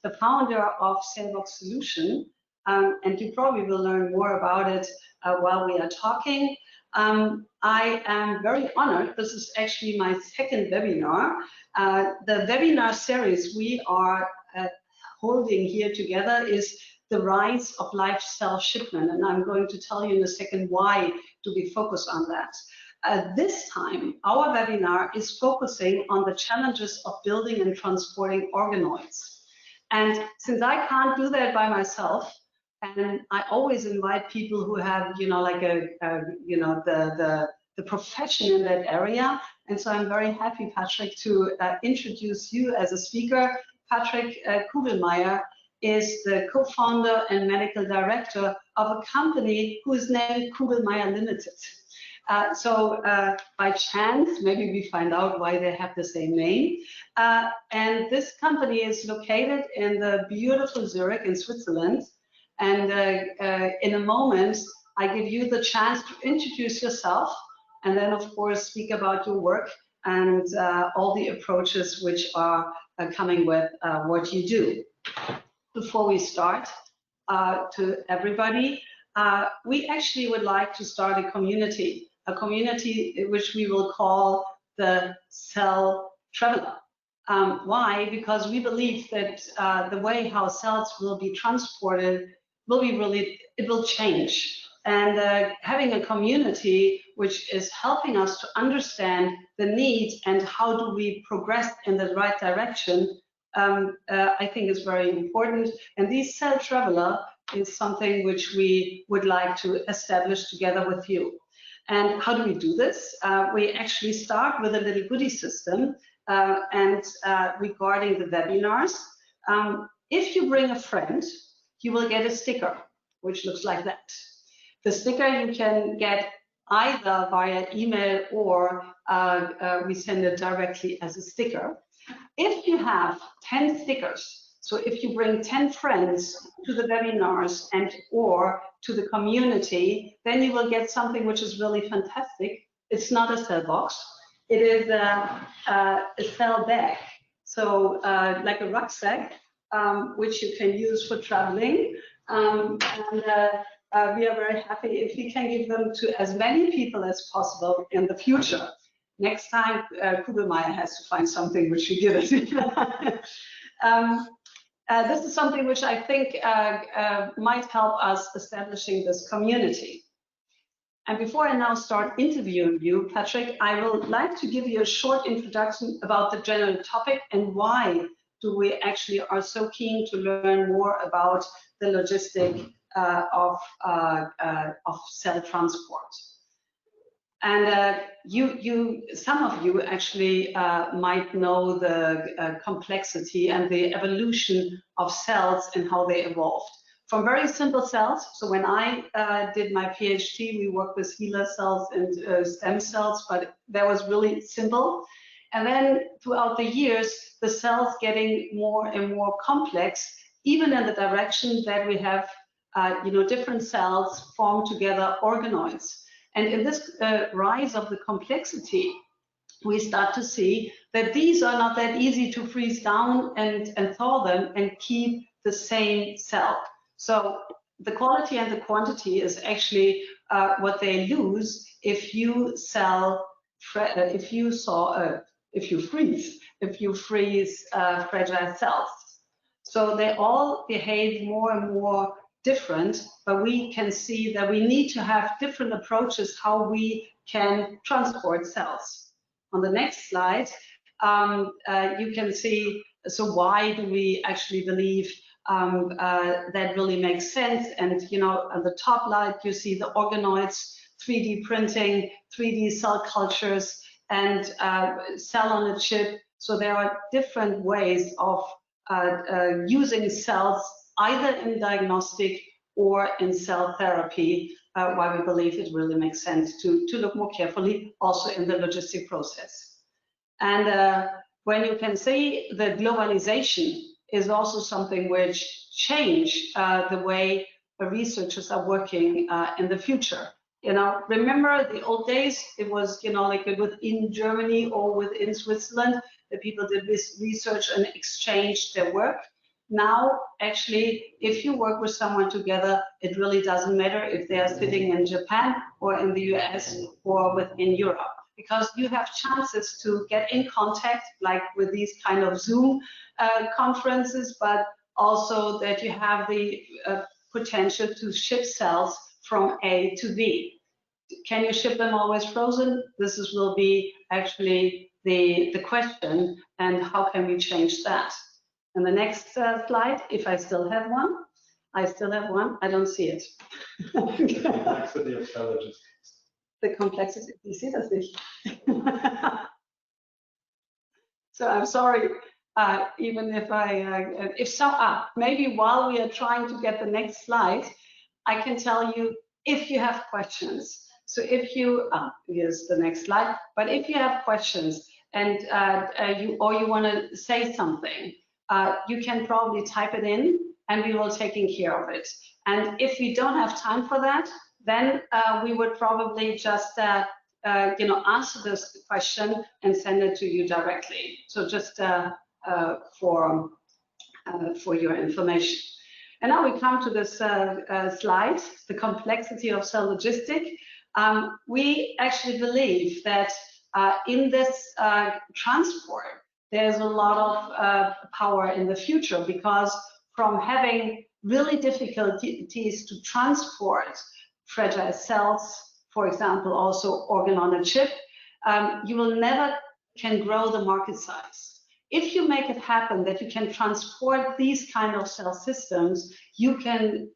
the founder of Cellbox Solution, and you probably will learn more about it while we are talking. I am very honored. This is actually my second webinar. The webinar series we are holding here together is the rise of live cell shipment, and I'm going to tell you in a second why do we focus on that. This time, our webinar is focusing on the challenges of building and transporting organoids. And since I can't do that by myself, and I always invite people who have, like the profession in that area. And so I'm very happy, Patrick, to introduce you as a speaker. Patrick Kugelmeier is the co-founder and medical director of a company who is named Kugelmeiers Ltd. So by chance, maybe we find out why they have the same name. And this company is located in the beautiful Zurich in Switzerland. And in a moment, I give you the chance to introduce yourself and then, of course, speak about your work and all the approaches which are coming with what you do. Before we start, to everybody, we actually would like to start a community which we will call the Cell Traveler. Why? Because we believe that the way how cells will be transported will be it will change. And having a community which is helping us to understand the needs and how do we progress in the right direction, I think is very important. And this Cell Traveler is something which we would like to establish together with you. And how do we do this? We actually start with a little goodie system and regarding the webinars. If you bring a friend, you will get a sticker, which looks like that. The sticker you can get either via email or we send it directly as a sticker. If you have 10 stickers, so if you bring 10 friends to the webinars and or to the community, then you will get something which is really fantastic. It's not a cell box. It is a cell bag. So like a rucksack, which you can use for traveling. We are very happy if we can give them to as many people as possible in the future. Next time, Kugelmeier has to find something which we give it. This is something which I think might help us establishing this community. And before I now start interviewing you, Patrick, I would like to give you a short introduction about the general topic and why do we actually are so keen to learn more about the logistic of cell transport. And some of you actually might know the complexity and the evolution of cells and how they evolved. From very simple cells, so when I did my PhD, we worked with HeLa cells and stem cells, but that was really simple. And then throughout the years, the cells getting more and more complex, even in the direction that we have different cells form together organoids. And in this rise of the complexity, we start to see that these are not that easy to freeze down and thaw them and keep the same cell. So the quality and the quantity is actually what they lose if you freeze fragile cells. So they all behave more and more different, but we can see that we need to have different approaches how we can transport cells. On the next slide, you can see, so why do we actually believe that really makes sense? And on the top light, you see the organoids, 3D printing, 3D cell cultures, and cell on a chip. So there are different ways of using cells either in diagnostic or in cell therapy, why we believe it really makes sense to look more carefully also in the logistic process. And when you can see the globalization is also something which change the way researchers are working in the future. Remember the old days, it was, like within Germany or within Switzerland, that people did this research and exchanged their work. now, actually, if you work with someone together, it really doesn't matter if they are sitting in Japan or in the US or within Europe, because you have chances to get in contact, like with these kind of Zoom conferences, but also that you have the potential to ship cells from A to B. Can you ship them always frozen? Will be actually the question, and how can we change that? And the next slide, if I still have one. I still have one. I don't see it. The complexity of cell logistics. The complexity. You see das nicht? So I'm sorry. Even if maybe while we are trying to get the next slide, I can tell you if you have questions. So if you, here's the next slide. But if you have questions and you want to say something, you can probably type it in, and we will take care of it. And if we don't have time for that, then we would probably just answer this question and send it to you directly. So just for your information. And now we come to this slide, the complexity of cell logistic. We actually believe that in this transport, there's a lot of power in the future, because from having really difficulties to transport fragile cells, for example, also organ on a chip, you will never can grow the market size. If you make it happen that you can transport these kind of cell systems, you can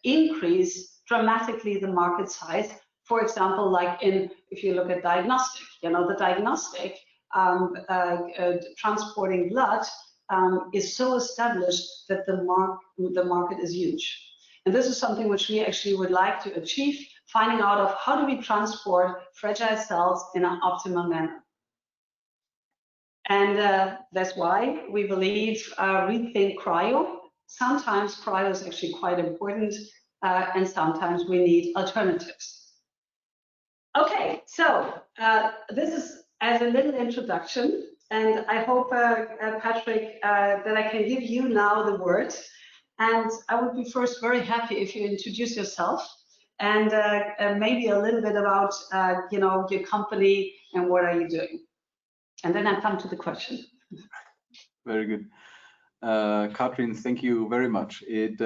increase dramatically the market size. For example, like if you look at diagnostic, the diagnostic transporting blood is so established that the market is huge. And this is something which we actually would like to achieve, finding out of how do we transport fragile cells in an optimal manner. And that's why we believe rethink cryo. Sometimes cryo is actually quite important, and sometimes we need alternatives. Okay, so this is as a little introduction, and I hope, Patrick, that I can give you now the word. And I would be first very happy if you introduce yourself and maybe a little bit about your company and what are you doing. And then I come to the question. Very good. Kathrin, thank you very much. It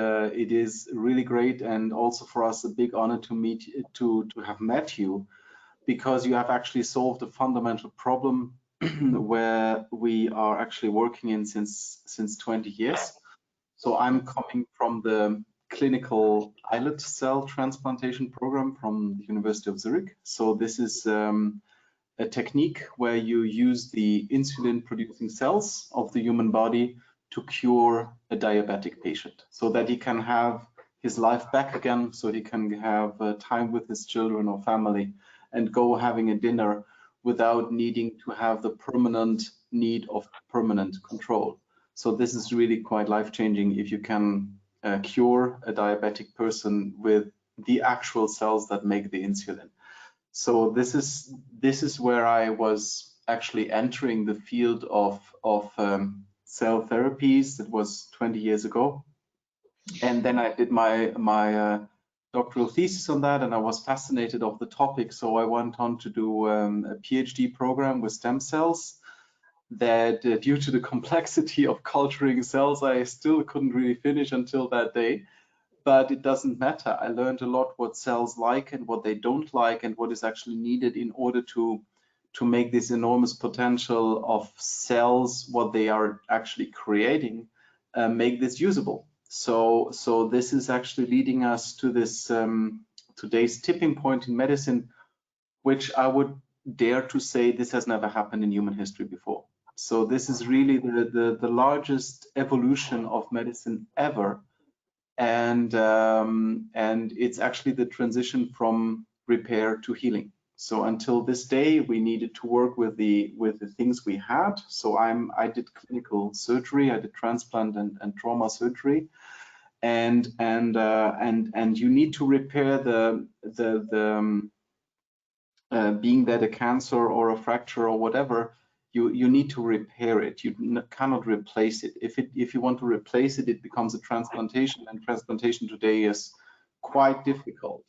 is really great, and also for us a big honor to have met you, because you have actually solved a fundamental problem where we are actually working in since 20 years. So I'm coming from the clinical islet cell transplantation program from the University of Zurich. So this is a technique where you use the insulin producing cells of the human body to cure a diabetic patient, so that he can have his life back again, so he can have time with his children or family and go having a dinner without needing to have the permanent need of permanent control. So this is really quite life-changing if you can cure a diabetic person with the actual cells that make the insulin. So this is where I was actually entering the field of cell therapies. That was 20 years ago, and then I did my doctoral thesis on that, and I was fascinated of the topic. So I went on to do a PhD program with stem cells. That due to the complexity of culturing cells, I still couldn't really finish until that day. But it doesn't matter. I learned a lot what cells like and what they don't like, and what is actually needed in order to make this enormous potential of cells, what they are actually creating, make this usable. So this is actually leading us to this today's tipping point in medicine, which I would dare to say this has never happened in human history before. So this is really the largest evolution of medicine ever. And it's actually the transition from repair to healing. So until this day, we needed to work with the things we had. So I did clinical surgery, I did transplant and trauma surgery, and you need to repair being that a cancer or a fracture or whatever, you need to repair it. You cannot replace it. If you want to replace it, it becomes a transplantation, and transplantation today is quite difficult.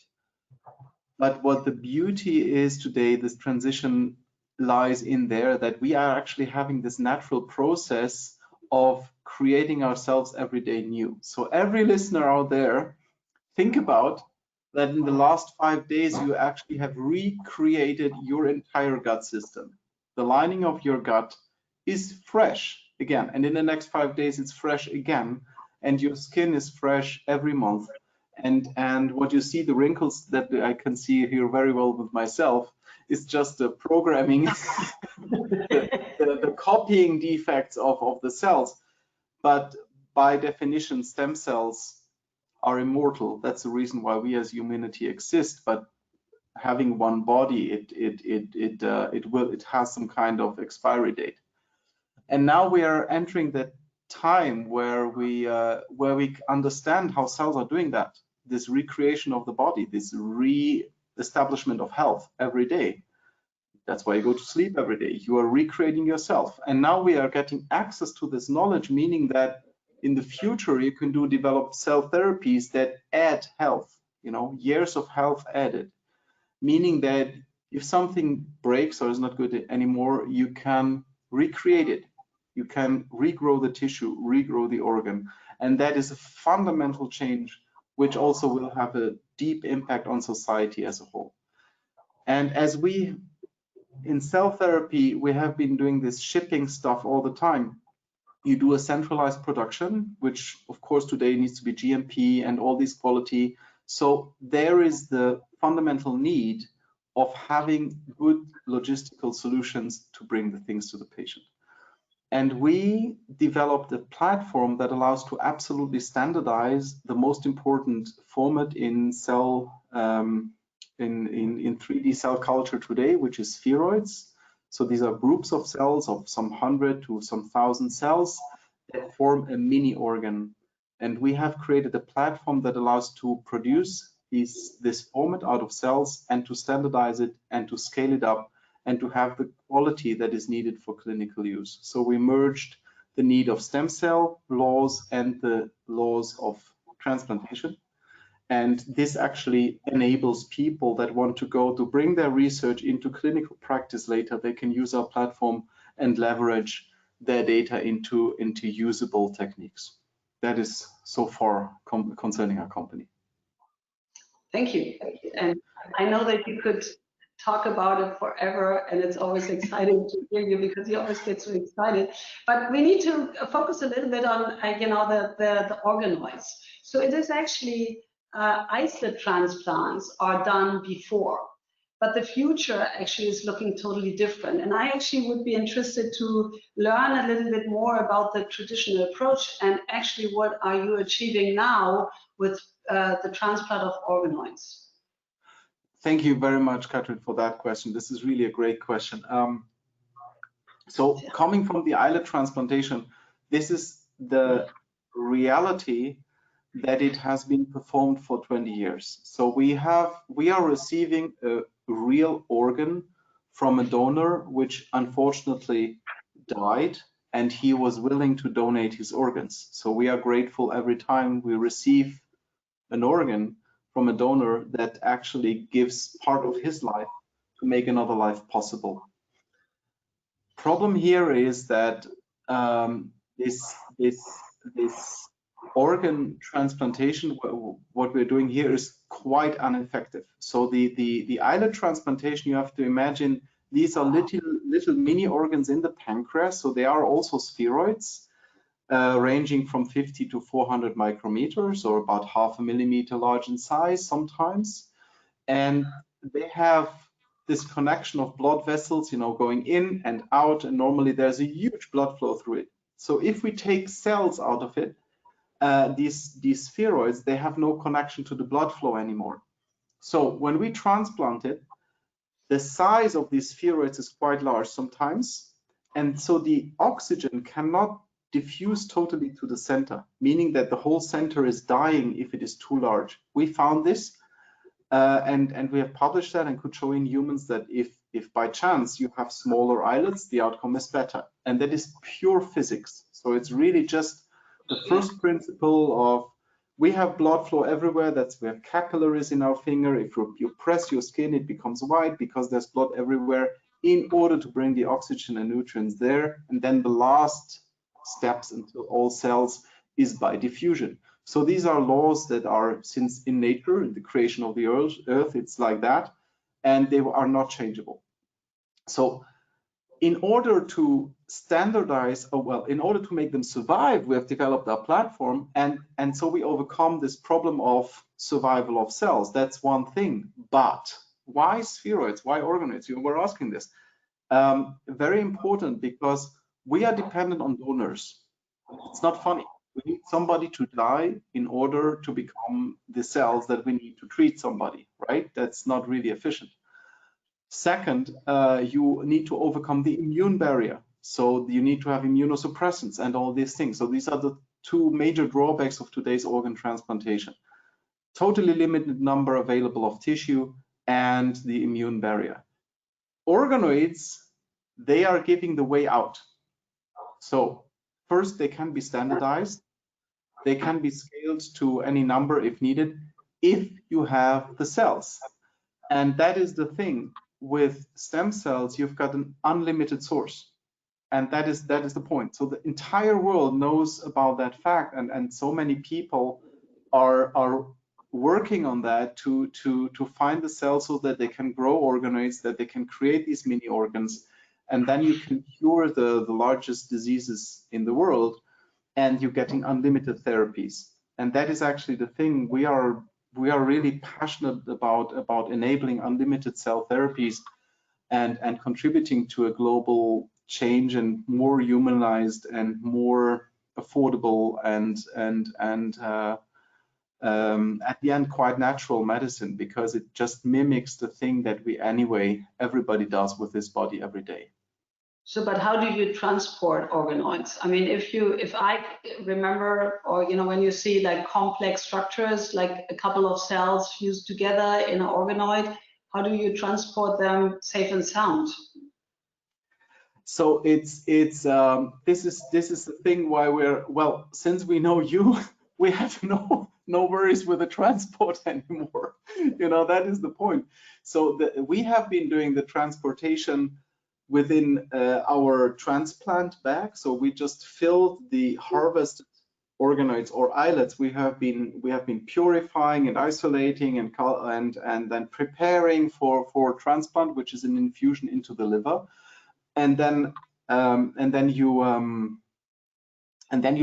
But what the beauty is today, this transition lies in there, that we are actually having this natural process of creating ourselves every day new. So every listener out there, think about that in the last 5 days, you actually have recreated your entire gut system. The lining of your gut is fresh again, and in the next 5 days, it's fresh again, and your skin is fresh every month. And what you see, the wrinkles that I can see here very well with myself, is just the programming, the copying defects of the cells. But by definition, stem cells are immortal. That's the reason why we as humanity exist. But having one body, it has some kind of expiry date. And now we are entering that time where we understand how cells are doing that. This recreation of the body, this re-establishment of health every day. That's why you go to sleep every day. You are recreating yourself. And now we are getting access to this knowledge, meaning that in the future you can develop cell therapies that add health, years of health added. Meaning that if something breaks or is not good anymore, you can recreate it. You can regrow the tissue, regrow the organ. And that is a fundamental change, which also will have a deep impact on society as a whole. And as we, in cell therapy, we have been doing this shipping stuff all the time. You do a centralized production, which of course today needs to be GMP and all this quality. So there is the fundamental need of having good logistical solutions to bring the things to the patient. And we developed a platform that allows to absolutely standardize the most important format in cell in 3D cell culture today, which is spheroids. So these are groups of cells of some 100 to some 1,000 cells that form a mini organ. And we have created a platform that allows to produce this format out of cells and to standardize it and to scale it up and to have the quality that is needed for clinical use. So we merged the need of stem cell laws and the laws of transplantation. And this actually enables people that want to go to bring their research into clinical practice later. They can use our platform and leverage their data into usable techniques. That is so far concerning our company. Thank you. And I know that you could talk about it forever, and it's always exciting to hear you because you always get so excited. But we need to focus a little bit on, the organoids. So it is actually islet transplants are done before, but the future actually is looking totally different. And I actually would be interested to learn a little bit more about the traditional approach and actually what are you achieving now with the transplant of organoids. Thank you very much, Kathrin, for that question. This is really a great question. So coming from the islet transplantation, this is the reality that it has been performed for 20 years. So we are receiving a real organ from a donor which unfortunately died, and he was willing to donate his organs. So we are grateful every time we receive an organ from a donor that actually gives part of his life to make another life possible. Problem here is that this organ transplantation, what we're doing here, is quite ineffective. So the islet transplantation, you have to imagine these are little mini organs in the pancreas, so they are also spheroids. Ranging from 50 to 400 micrometers, or about 0.5 millimeter large in size sometimes. And they have this connection of blood vessels, going in and out, and normally there's a huge blood flow through it. So if we take cells out of it, these spheroids, they have no connection to the blood flow anymore. So when we transplant it, the size of these spheroids is quite large sometimes, and so the oxygen cannot diffuse totally to the center, meaning that the whole center is dying if it is too large. We found this and we have published that and could show in humans that if if by chance you have smaller islets, the outcome is better. And that is pure physics. So it's really just the first principle of, we have blood flow everywhere. That's where capillaries in our finger. If you press your skin, it becomes white because there's blood everywhere in order to bring the oxygen and nutrients there. And then the last steps into all cells is by diffusion. So these are laws that are, since in nature, in the creation of the earth, it's like that, and they are not changeable. So in order to standardize, in order to make them survive, we have developed our platform, and so we overcome this problem of survival of cells. That's one thing. But why spheroids? Why organoids? You were asking this. Very important, because we are dependent on donors. It's not funny. We need somebody to die in order to become the cells that we need to treat somebody, right? That's not really efficient. Second, you need to overcome the immune barrier. So you need to have immunosuppressants and all these things. So these are the two major drawbacks of today's organ transplantation. Totally limited number available of tissue and the immune barrier. Organoids, they are giving the way out. So first, they can be standardized. They can be scaled to any number if needed, if you have the cells. And that is the thing. With stem cells, you've got an unlimited source. And that is the point. So the entire world knows about that fact, and so many people are working on that to find the cells so that they can grow organoids, that they can create these mini organs, and then you can cure the largest diseases in the world, and you're getting unlimited therapies. And that is actually the thing. We are really passionate about enabling unlimited cell therapies and contributing to a global change and more humanized and more affordable and at the end quite natural medicine, because it just mimics the thing that everybody does with this body every day. So, but how do you transport organoids? I mean, if I remember, or when you see like complex structures, like a couple of cells fused together in an organoid, how do you transport them safe and sound? So this is the thing why since we know you, we have no worries with the transport anymore. That is the point. So we have been doing the transportation within our transplant bag. So we just filled the harvested organoids or islets. We have been purifying and isolating and then preparing for transplant, which is an infusion into the liver. And then you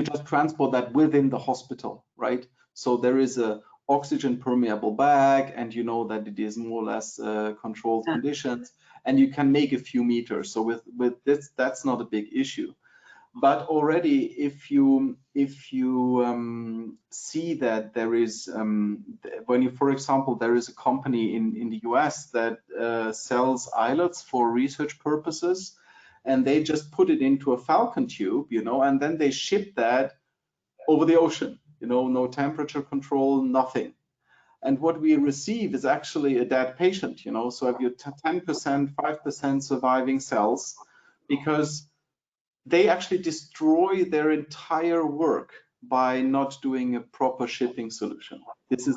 just transport that within the hospital, right? So there is a oxygen permeable bag, and you know that it is more or less controlled conditions, and you can make a few meters. So with this, that's not a big issue. But already, if you see that there is for example, there is a company in the US that sells islets for research purposes, and they just put it into a Falcon tube, and then they ship that over the ocean, no temperature control, nothing. And what we receive is actually a dead patient, so if you're 10%, 5% surviving cells, because they actually destroy their entire work by not doing a proper shipping solution. This is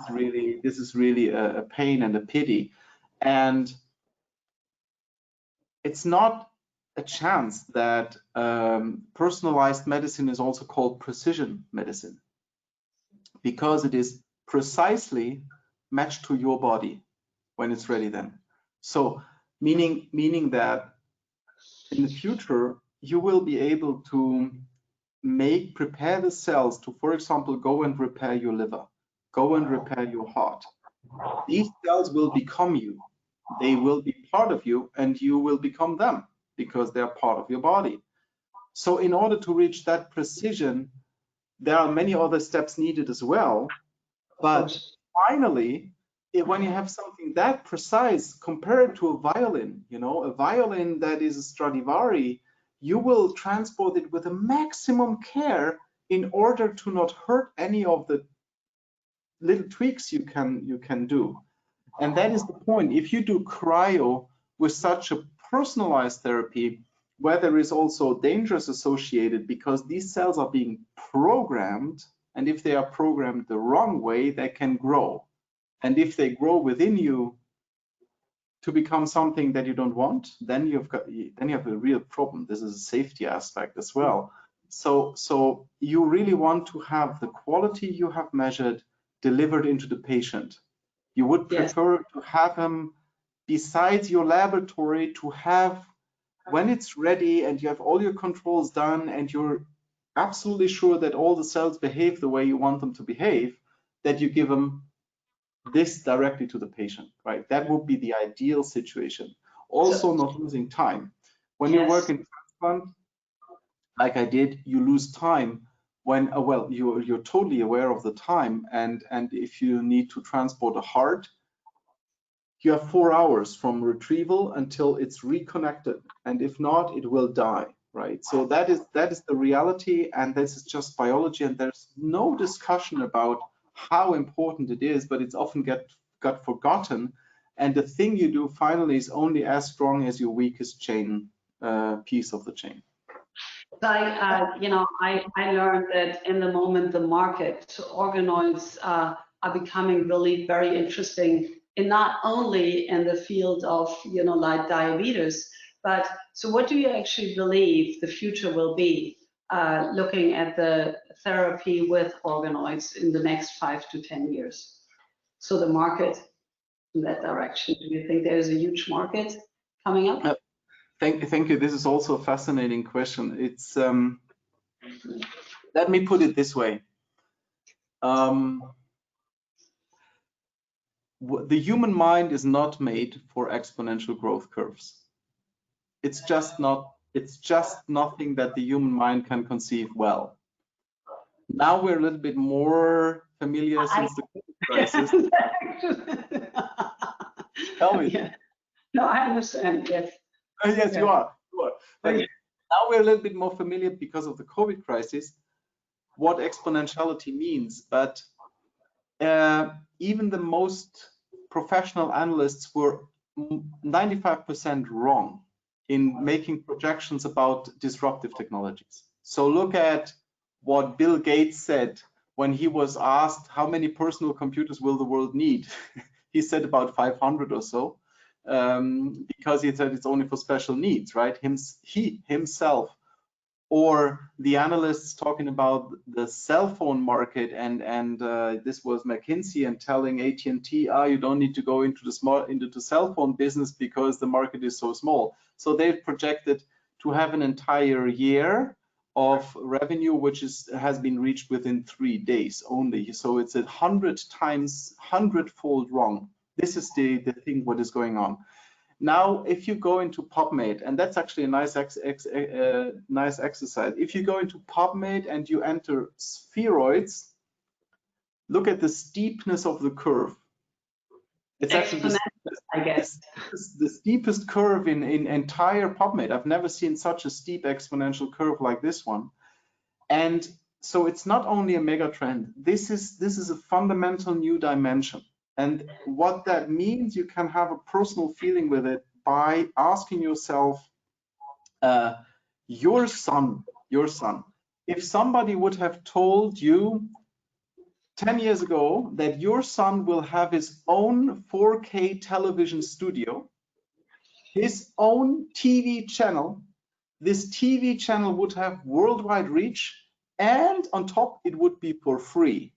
really a pain and a pity. And it's not a chance that personalized medicine is also called precision medicine, because it is precisely matched to your body when it's ready then. So meaning that in the future, you will be able to prepare the cells to, for example, go and repair your liver, go and repair your heart. These cells will become you. They will be part of you, and you will become them because they're part of your body. So in order to reach that precision, there are many other steps needed as well. But finally, when you have something that precise, compared to a violin, a violin that is a Stradivari, you will transport it with a maximum care in order to not hurt any of the little tweaks you can do. And that is the point. If you do cryo with such a personalized therapy, where there is also dangers associated, because these cells are being programmed, and if they are programmed the wrong way, they can grow. And if they grow within you to become something that you don't want, then you have a real problem. This is a safety aspect as well. So you really want to have the quality you have measured delivered into the patient. You would prefer to have them besides your laboratory, to have, when it's ready and you have all your controls done and you're absolutely sure that all the cells behave the way you want them to behave, that you give them this directly to the patient, right? That would be the ideal situation. Also, not losing time. When you work in transplant, like I did, you lose time when, well, you're totally aware of the time, and if you need to transport a heart, you have 4 hours from retrieval until it's reconnected, and if not, it will die, right? So that is the reality, and this is just biology, and there's no discussion about how important it is, but it's often got forgotten. And the thing you do finally is only as strong as your weakest chain piece of the chain. You know, I learned that in the moment the market organoids are becoming really very interesting, and not only in the field of, you know, like diabetes, but so what do you actually believe the future will be, looking at the therapy with organoids in the next 5 to 10 years? So the market in that direction, do you think there's a huge market coming up? Thank you. This is also a fascinating question. It's let me put it this way. The human mind is not made for exponential growth curves. It's just not. It's just nothing that the human mind can conceive well. Now we're a little bit more familiar since the COVID crisis. Tell me. Yeah. No, I understand. Yes. Yes, yeah. You are. But now we're a little bit more familiar because of the COVID crisis, what exponentiality means. But even the most professional analysts were 95% wrong in making projections about disruptive technologies. So look at what Bill Gates said when he was asked how many personal computers will the world need. He said about 500 or so. Because he said it's only for special needs, right? He himself, or the analysts talking about the cell phone market, and this was McKinsey and telling AT&T, you don't need to go into the cell phone business because the market is so small. So they've projected to have an entire year of revenue, which has been reached within 3 days only. So it's 100-fold wrong. This is the thing what is going on. Now, if you go into PubMed, and that's actually a nice exercise. If you go into PubMed and you enter spheroids, look at the steepness of the curve. It's actually the steepest curve in entire PubMed. I've never seen such a steep exponential curve like this one. And so it's not only a mega trend. This is a fundamental new dimension. And what that means, you can have a personal feeling with it by asking yourself, your son, if somebody would have told you 10 years ago that your son will have his own 4K television studio, his own TV channel, this TV channel would have worldwide reach, and on top it would be for free.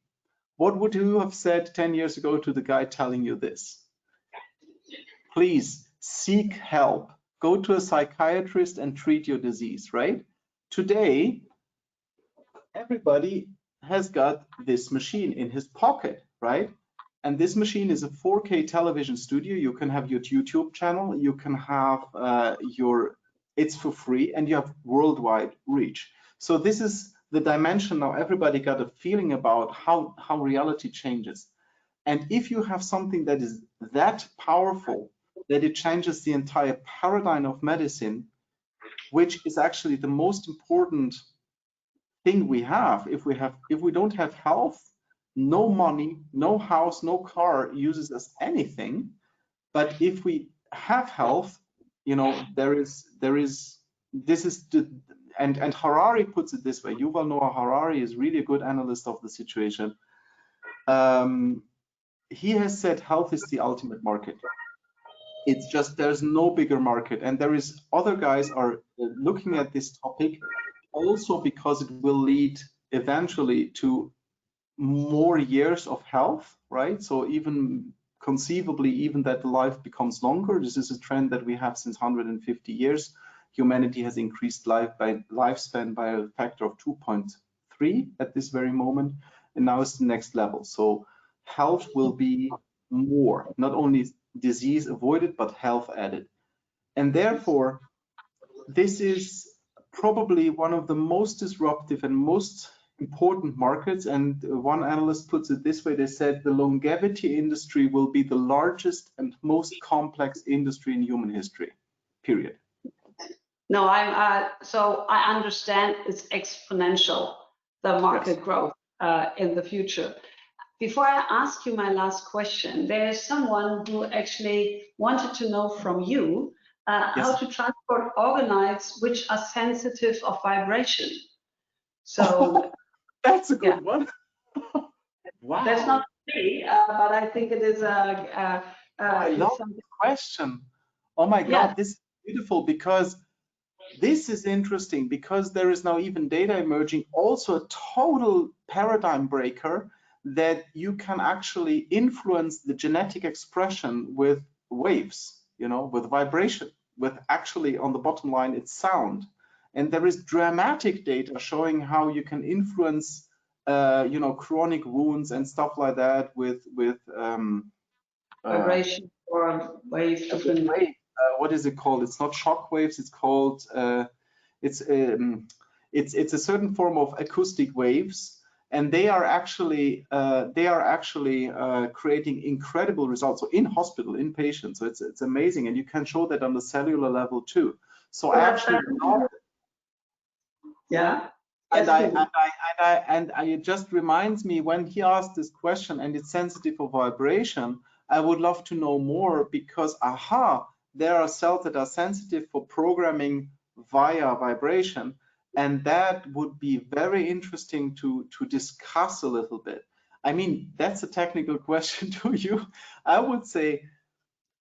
What would you have said 10 years ago to the guy telling you this? Please seek help. Go to a psychiatrist and treat your disease, right? Today, everybody has got this machine in his pocket, right? And this machine is a 4K television studio. You can have your YouTube channel. You can have it's for free, and you have worldwide reach. So this is the dimension now. Everybody got a feeling about how reality changes. And if you have something that is that powerful that it changes the entire paradigm of medicine, which is actually the most important thing we have. If we don't have health, no money, no house, no car uses us anything. But if we have health, and Harari puts it this way. Yuval Noah Harari is really a good analyst of the situation. He has said health is the ultimate market. It's just there's no bigger market, and there is other guys are looking at this topic also because it will lead eventually to more years of health, right? So even conceivably, even that life becomes longer. This is a trend that we have since 150 years. Humanity has increased lifespan by a factor of 2.3 at this very moment, and now it's the next level. So health will be more, not only disease avoided, but health added. And therefore, this is probably one of the most disruptive and most important markets. And one analyst puts it this way: they said the longevity industry will be the largest and most complex industry in human history, period. No, so I understand it's exponential, the market growth in the future. Before I ask you my last question, there is someone who actually wanted to know from you how to transport organoids which are sensitive of vibration. So that's a good one. Wow. That's not me, but I think it is I love the question. Oh my God, this is beautiful, because this is interesting, because there is now even data emerging, also a total paradigm breaker, that you can actually influence the genetic expression with waves, with vibration, with actually on the bottom line, it's sound. And there is dramatic data showing how you can influence, chronic wounds and stuff like that with vibration or wave. What is it called? It's not shock waves. It's called it's a certain form of acoustic waves. And they are actually creating incredible results. So in hospital, in patients, so it's amazing, and you can show that on the cellular level too. So actually, and it just reminds me, when he asked this question and it's sensitive for vibration, I would love to know more, because there are cells that are sensitive for programming via vibration. And that would be very interesting to discuss a little bit. I mean, that's a technical question to you. I would say,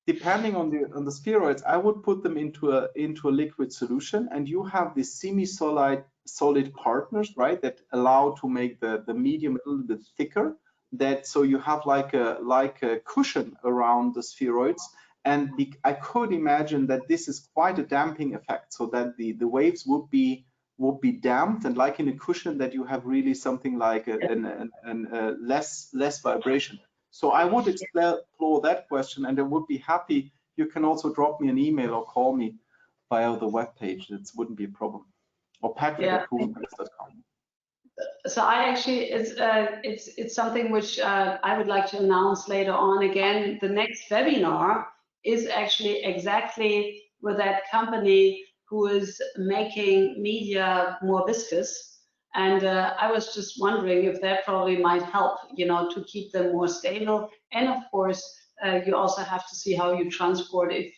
depending on the spheroids, I would put them into a liquid solution, and you have these semi-solid partners, right, that allow to make the medium a little bit thicker. So you have like a cushion around the spheroids. And I could imagine that this is quite a damping effect, so that the waves would be damped, and like in a cushion, that you have really something like less vibration. So I would explore that question, and I would be happy. You can also drop me an email or call me via the webpage. It wouldn't be a problem. Or Patrick@Kugelmeiers.com. So I actually, it's something which I would like to announce later on. Again, the next webinar is actually exactly with that company who is making media more viscous. And I was just wondering if that probably might help, to keep them more stable. And of course, you also have to see how you transport, if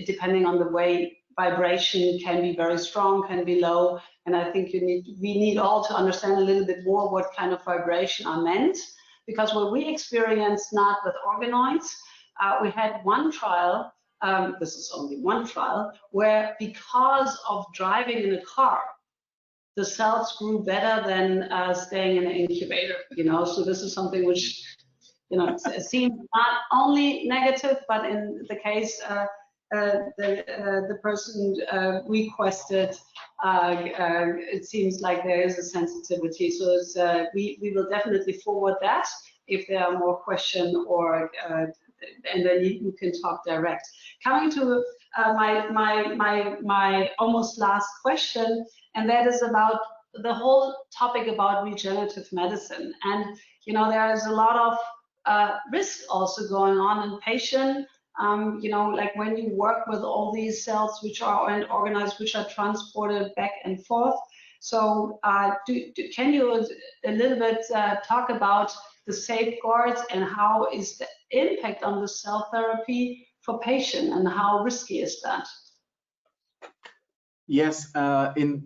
depending on the way, vibration can be very strong, can be low. And I think we need all to understand a little bit more what kind of vibration are meant. Because what we experienced not with organoids, we had one trial, this is only one trial, where because of driving in a car, the cells grew better than staying in an incubator, so this is something which, seems not only negative, but in the case the person requested, it seems like there is a sensitivity. So it's, we will definitely forward that if there are more questions, or and then you can talk direct. Coming to my almost last question, and that is about the whole topic about regenerative medicine. And there is a lot of risk also going on in patient. Like when you work with all these cells which are organized, which are transported back and forth. So can you a little bit talk about the safeguards and how is the impact on the cell therapy for patient, and how risky is that? Yes,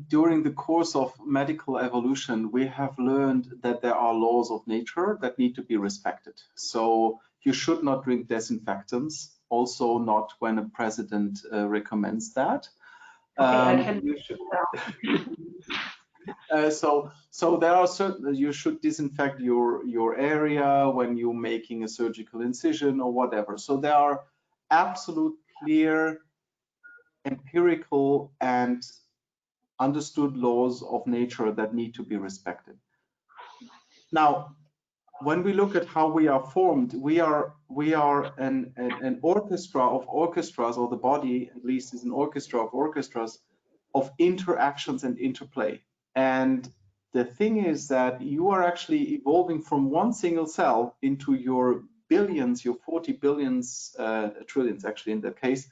during the course of medical evolution, we have learned that there are laws of nature that need to be respected. So you should not drink disinfectants, also not when a president recommends that. Okay, I can. You should, so there are certain, you should disinfect your area when you're making a surgical incision or whatever. So there are absolute clear empirical and understood laws of nature that need to be respected. Now, when we look at how we are formed, we are an orchestra of orchestras, or the body at least is an orchestra of orchestras of interactions and interplay. And the thing is that you are actually evolving from one single cell into your billions, your 40 billions, trillions actually in that case,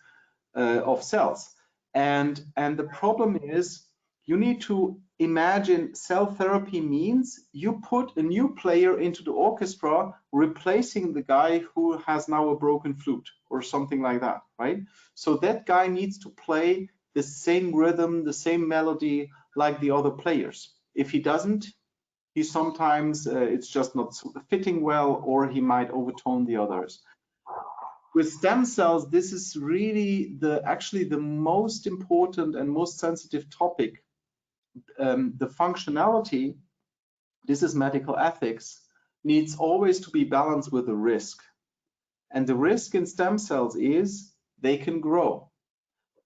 of cells. And the problem is, you need to imagine cell therapy means you put a new player into the orchestra, replacing the guy who has now a broken flute or something like that, right? So that guy needs to play the same rhythm, the same melody like the other players. If he doesn't, he sometimes, it's just not fitting well, or he might overtone the others. With stem cells, this is really actually the most important and most sensitive topic. The functionality, this is medical ethics, needs always to be balanced with the risk. And the risk in stem cells is they can grow,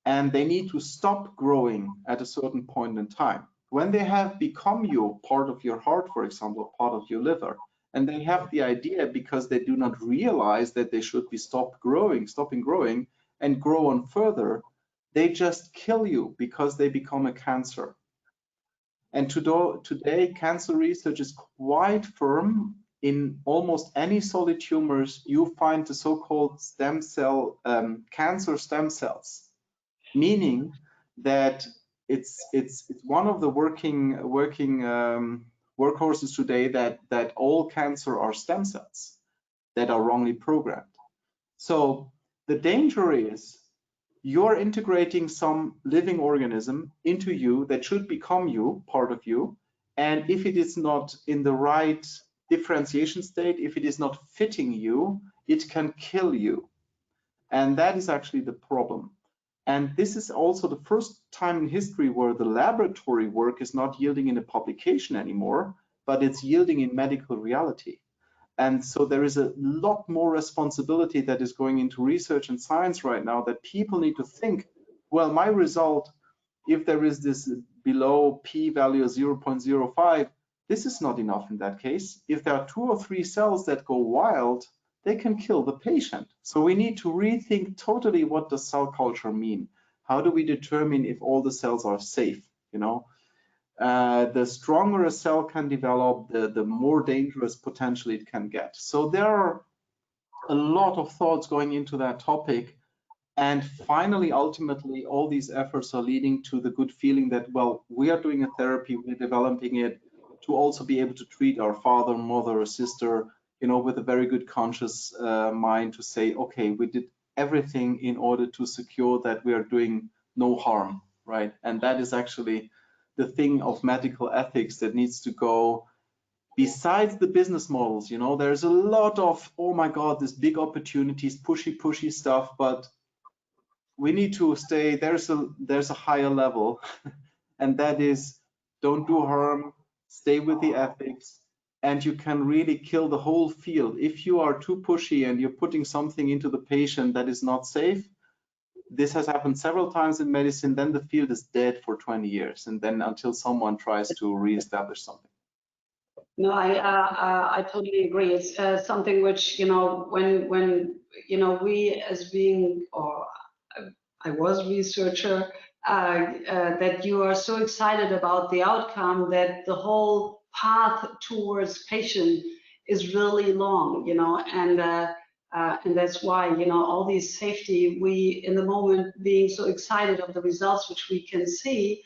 and they need to stop growing at a certain point in time. When they have become you, part of your heart, for example, part of your liver, and they have the idea, because they do not realize that they should be stopping growing and grow on further, they just kill you because they become a cancer. And today, cancer research is quite firm. In almost any solid tumors, you find the so-called stem cell, cancer stem cells, meaning that it's one of the working workhorses today that all cancer are stem cells that are wrongly programmed. So the danger is, you're integrating some living organism into you that should become you, part of you, and if it is not in the right differentiation state, if it is not fitting you, it can kill you. And that is actually the problem. And this is also the first time in history where the laboratory work is not yielding in a publication anymore, but it's yielding in medical reality. And so there is a lot more responsibility that is going into research and science right now, that people need to think, well, my result, if there is this below p-value of 0.05, this is not enough in that case. If there are 2 or 3 cells that go wild, they can kill the patient. So we need to rethink totally, what does cell culture mean? How do we determine if all the cells are safe? You know, the stronger a cell can develop, the more dangerous potentially it can get. So there are a lot of thoughts going into that topic. And finally, ultimately, all these efforts are leading to the good feeling that, well, we are doing a therapy, we're developing it to also be able to treat our father, mother, or sister, you know, with a very good conscious mind, to say, okay, we did everything in order to secure that we are doing no harm, right? And that is actually the thing of medical ethics that needs to go besides the business models. You know, there's a lot of, oh my God, this big opportunities, pushy stuff, but we need to stay, there's a higher level, and that is, don't do harm, stay with the ethics, and you can really kill the whole field. If you are too pushy and you're putting something into the patient that is not safe, this has happened several times in medicine, then the field is dead for 20 years, and then until someone tries to reestablish something. No, I totally agree. It's something which, you know, when you know, we as being, or I was researcher, that you are so excited about the outcome that the whole path towards patient is really long, you know, and that's why, you know, all these safety, we in the moment being so excited of the results which we can see,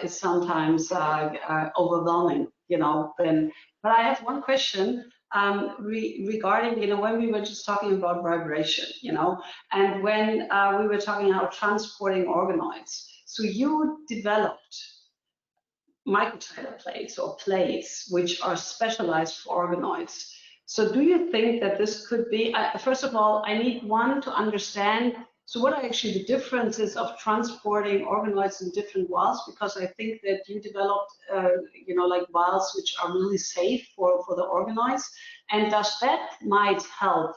is sometimes overwhelming, you know. But I have one question regarding, you know, when we were just talking about vibration, you know, and when we were talking about transporting organoids. So you developed microtile plates or plates which are specialized for organoids. So do you think that this could be, first of all, I need one to understand, so what are actually the differences of transporting organoids in different vials? Because I think that you developed, like vials which are really safe for the organoids. And does that might help,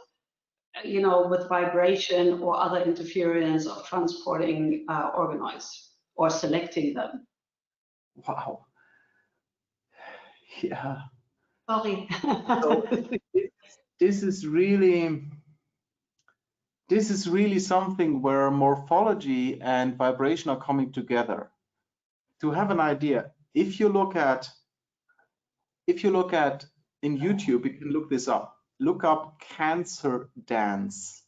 with vibration or other interference of transporting organoids or selecting them? Wow. Yeah. Sorry. So this is really something where morphology and vibration are coming together. To have an idea, if you look at in YouTube, you can look this up. Look up cancer dance,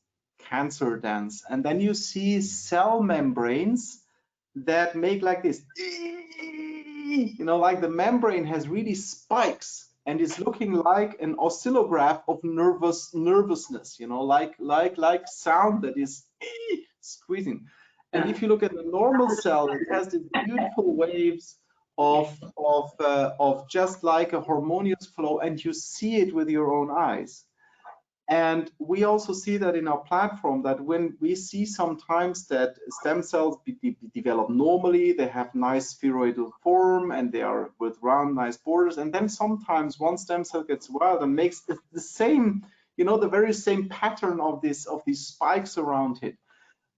and then you see cell membranes that make like this. Like the membrane has really spikes and is looking like an oscillograph of nervousness, like sound that is squeezing. And if you look at the normal cell, it has these beautiful waves of just like a harmonious flow, and you see it with your own eyes. And we also see that in our platform, that when we see sometimes that stem cells develop normally, they have nice spheroidal form and they are with round, nice borders. And then sometimes one stem cell gets wild and makes the same, the very same pattern of these spikes around it.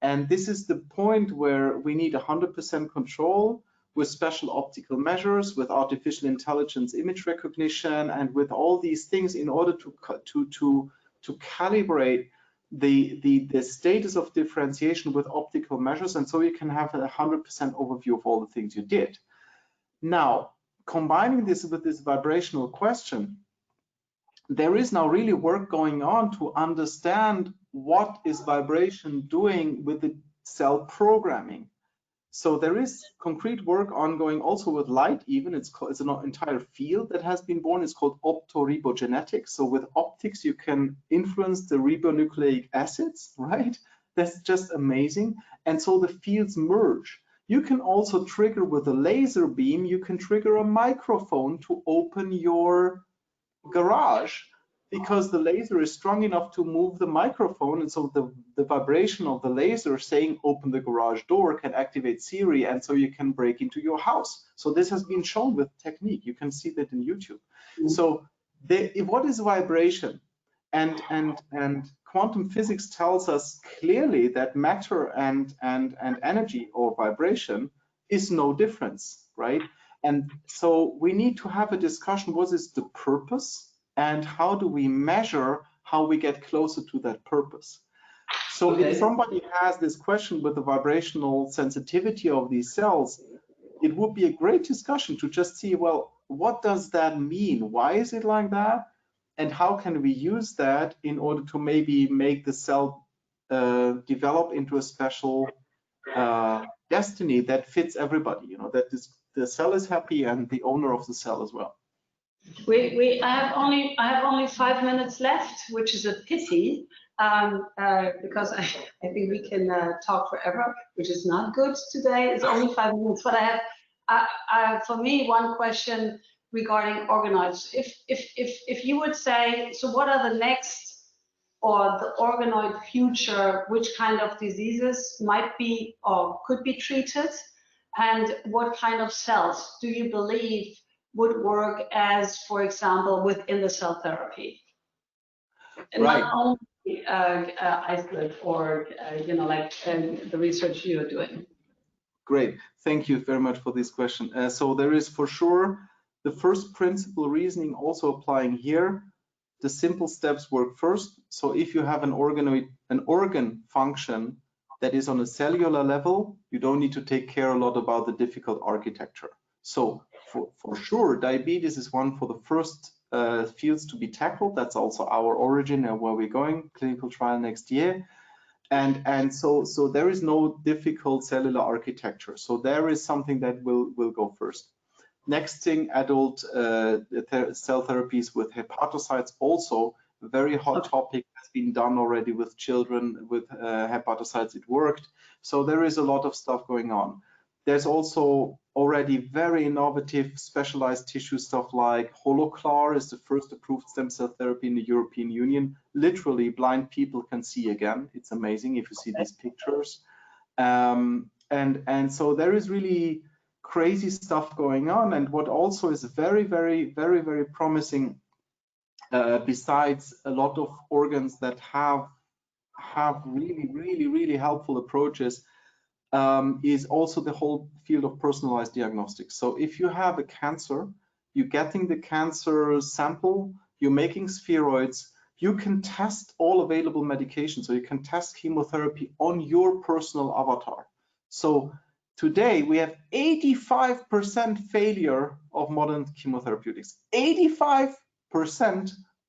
And this is the point where we need 100% control with special optical measures, with artificial intelligence image recognition, and with all these things in order to calibrate the status of differentiation with optical measures, and so you can have a 100% overview of all the things you did. Now, combining this with this vibrational question, there is now really work going on to understand what is vibration doing with the cell programming. So there is concrete work ongoing also with light even. It's an entire field that has been born. It's called Optoribogenetic. So with optics, you can influence the ribonucleic acids, right? That's just amazing. And so the fields merge. You can also trigger with a laser beam, you can trigger a microphone to open your garage, because the laser is strong enough to move the microphone, and so the vibration of the laser saying open the garage door can activate Siri, and so you can break into your house. So this has been shown with technique. You can see that in YouTube. So what is vibration? And quantum physics tells us clearly that matter and energy or vibration is no difference, right? And so we need to have a discussion, what is the purpose and how do we measure how we get closer to that purpose? So if somebody has this question with the vibrational sensitivity of these cells, it would be a great discussion to just see, well, what does that mean? Why is it like that? And how can we use that in order to maybe make the cell develop into a special destiny that fits everybody, that the cell is happy and the owner of the cell as well. I have only 5 minutes left, which is a pity, because I think we can talk forever, which is not good today. It's only 5 minutes, but I have, for me, one question regarding organoids. If you would say, so what are the next, or the organoid future, which kind of diseases might be or could be treated, and what kind of cells do you believe would work as, for example, within the cell therapy? And right. Not only isolate or, the research you're doing. Great, thank you very much for this question. So there is for sure the first principle reasoning also applying here. The simple steps work first. So if you have an organ function that is on a cellular level, you don't need to take care a lot about the difficult architecture. So for sure, diabetes is one for the first fields to be tackled. That's also our origin and where we're going, clinical trial next year. And so there is no difficult cellular architecture. So there is something that will go first. Next thing, adult cell therapies with hepatocytes, also a very hot topic, has been done already with children with hepatocytes. It worked. So there is a lot of stuff going on. There's also already very innovative specialized tissue stuff like Holoclar is the first approved stem cell therapy in the European Union. Literally, blind people can see again. It's amazing if you see these pictures. And so there is really crazy stuff going on. And what also is very, very, very, very promising, besides a lot of organs that have really, really, really helpful approaches, is also the whole field of personalized diagnostics. So if you have a cancer, you're getting the cancer sample, you're making spheroids, you can test all available medications. So you can test chemotherapy on your personal avatar. So today we have 85% failure of modern chemotherapeutics. 85%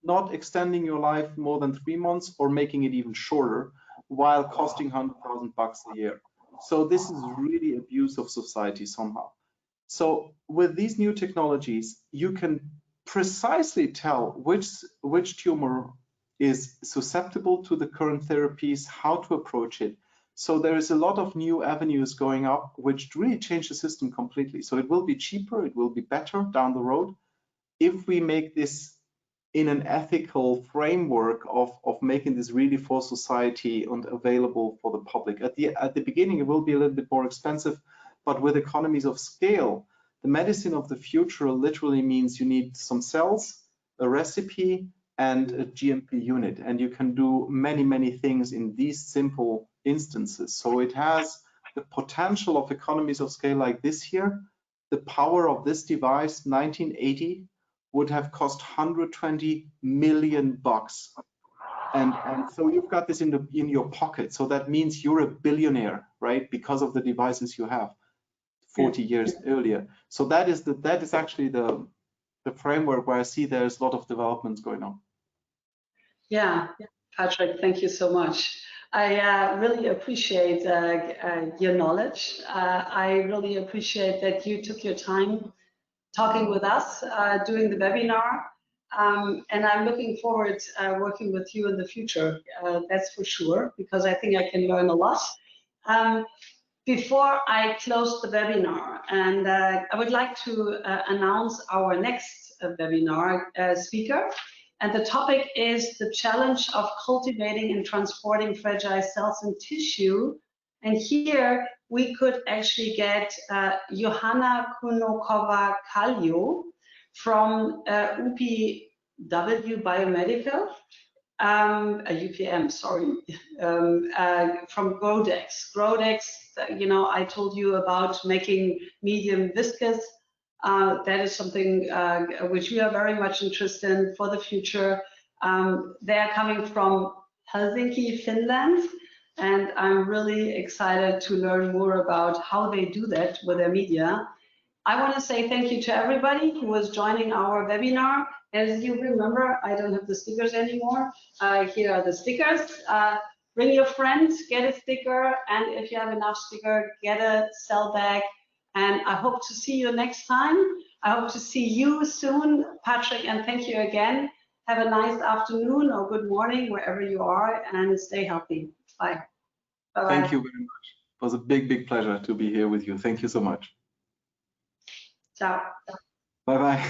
not extending your life more than 3 months or making it even shorter, while costing $100,000 a year. So this is really abuse of society somehow. So with these new technologies, you can precisely tell which tumor is susceptible to the current therapies, how to approach it. So there is a lot of new avenues going up, which really change the system completely. So it will be cheaper, it will be better down the road if we make this in an ethical framework of making this really for society and available for the public. At the beginning, it will be a little bit more expensive, but with economies of scale, the medicine of the future literally means you need some cells, a recipe, and a GMP unit, and you can do many, many things in these simple instances. So it has the potential of economies of scale like this here. The power of this device, 1980, would have cost $120 million. And so you've got this in your pocket. So that means you're a billionaire, right? Because of the devices you have 40 years earlier. So that is actually the framework where I see there's a lot of developments going on. Yeah, Patrick, thank you so much. I really appreciate your knowledge. I really appreciate that you took your time talking with us, doing the webinar. And I'm looking forward to working with you in the future, that's for sure, because I think I can learn a lot. Before I close the webinar, and I would like to announce our next webinar speaker. And the topic is the challenge of cultivating and transporting fragile cells and tissue. And here we could actually get Johanna Kunokova-Kallio from UPW Biomedical, UPM, sorry, from Grodex. Grodex, you know, I told you about making medium viscous. That is something which we are very much interested in for the future. They are coming from Helsinki, Finland, and I'm really excited to learn more about how they do that with their media. I want to say thank you to everybody who was joining our webinar. As you remember, I don't have the stickers anymore. Here are the stickers. Bring your friends, get a sticker, and if you have enough sticker, get a cell bag. And I hope to see you next time. I hope to see you soon, Patrick, and thank you again. Have a nice afternoon or good morning, wherever you are, and stay healthy. Bye. Bye-bye. Thank you very much. It was a big, big pleasure to be here with you. Thank you so much. Ciao. Bye-bye.